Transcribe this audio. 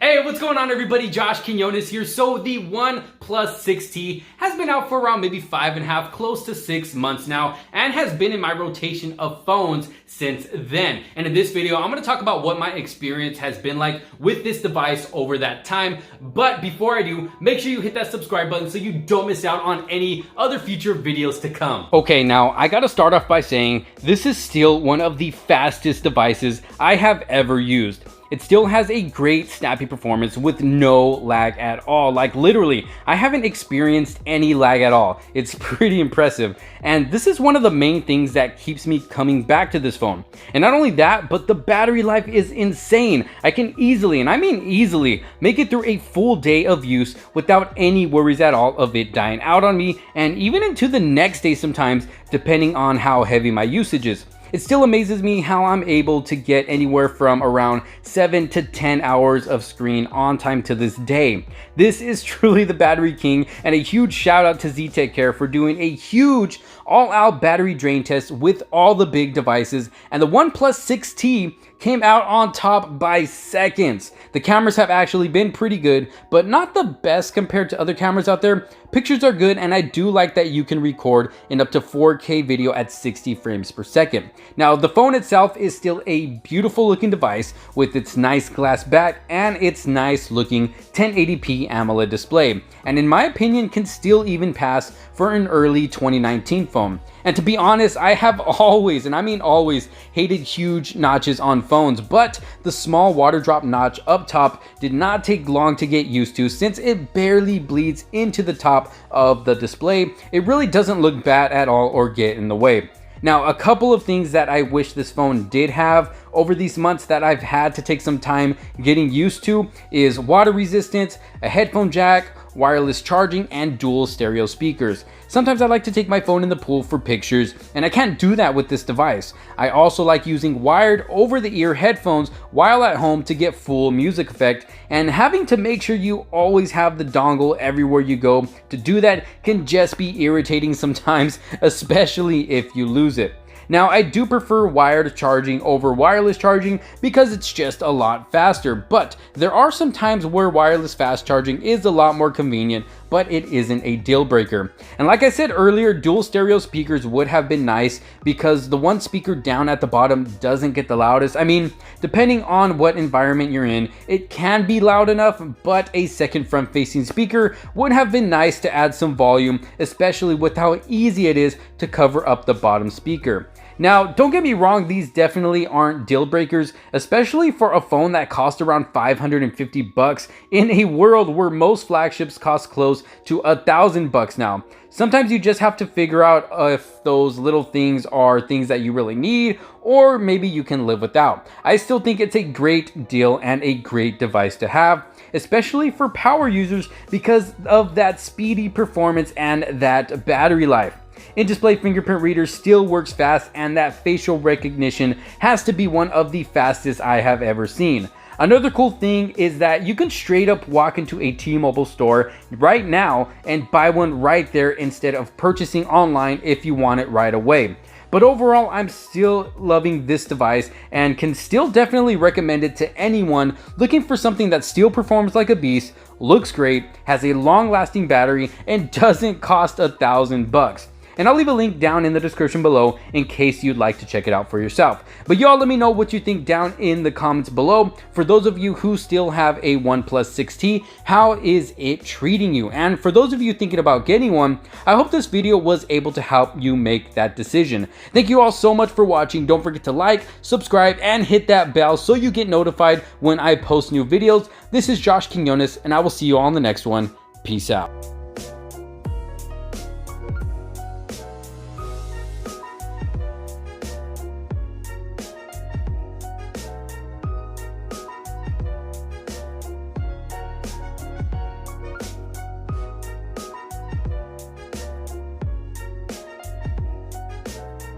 Hey, what's going on everybody? Josh Quinones here. So the OnePlus 6T has been out for around maybe 5.5, close to 6 months now, and has been in my rotation of phones since then. And in this video, I'm going to talk about what my experience has been like with this device over that time. But before I do, make sure you hit that subscribe button so you don't miss out on any other future videos to come. Okay, now I got to start off by saying this is still one of the fastest devices I have ever used. It still has a great snappy performance with no lag at all. Like literally, I haven't experienced any lag at all. It's pretty impressive. And this is one of the main things that keeps me coming back to this phone. And not only that, but the battery life is insane. I can easily, and I mean easily, make it through a full day of use without any worries at all of it dying out on me, and even into the next day sometimes, depending on how heavy my usage is. It still amazes me how I'm able to get anywhere from around 7 to 10 hours of screen on time to this day. This is truly the battery king, and a huge shout out to ZTechCare for doing a huge all-out battery drain test with all the big devices, and the OnePlus 6T came out on top by seconds. The cameras have actually been pretty good, but not the best compared to other cameras out there. Pictures are good, and I do like that you can record in up to 4K video at 60 frames per second. Now, the phone itself is still a beautiful looking device with its nice glass back and its nice looking 1080p AMOLED display, and in my opinion can still even pass for an early 2019 phone. And to be honest, I have always, and I mean always, hated huge notches on phones, but the small water drop notch up top did not take long to get used to since it barely bleeds into the top of the display. It really doesn't look bad at all or get in the way. Now, a couple of things that I wish this phone did have over these months that I've had to take some time getting used to is water resistance, a headphone jack, wireless charging, and dual stereo speakers. Sometimes I like to take my phone in the pool for pictures, and I can't do that with this device. I also like using wired over-the-ear headphones while at home to get full music effect, and having to make sure you always have the dongle everywhere you go to do that can just be irritating sometimes, especially if you lose it. Now, I do prefer wired charging over wireless charging because it's just a lot faster, but there are some times where wireless fast charging is a lot more convenient, but it isn't a deal breaker. And like I said earlier, dual stereo speakers would have been nice because the one speaker down at the bottom doesn't get the loudest. I mean, depending on what environment you're in, it can be loud enough, but a second front-facing speaker would have been nice to add some volume, especially with how easy it is to cover up the bottom speaker. Now, don't get me wrong, these definitely aren't deal breakers, especially for a phone that cost around 550 bucks in a world where most flagships cost close to 1,000 bucks now. Sometimes you just have to figure out if those little things are things that you really need, or maybe you can live without. I still think it's a great deal and a great device to have, especially for power users because of that speedy performance and that battery life. In-display fingerprint reader still works fast, and that facial recognition has to be one of the fastest I have ever seen. Another cool thing is that you can straight up walk into a T-Mobile store right now and buy one right there instead of purchasing online if you want it right away. But overall, I'm still loving this device and can still definitely recommend it to anyone looking for something that still performs like a beast, looks great, has a long-lasting battery, and doesn't cost 1,000 bucks. And I'll leave a link down in the description below in case you'd like to check it out for yourself. But y'all let me know what you think down in the comments below. For those of you who still have a OnePlus 6T, how is it treating you? And for those of you thinking about getting one, I hope this video was able to help you make that decision. Thank you all so much for watching. Don't forget to like, subscribe, and hit that bell so you get notified when I post new videos. This is Josh Quinones, and I will see you all in the next one. Peace out.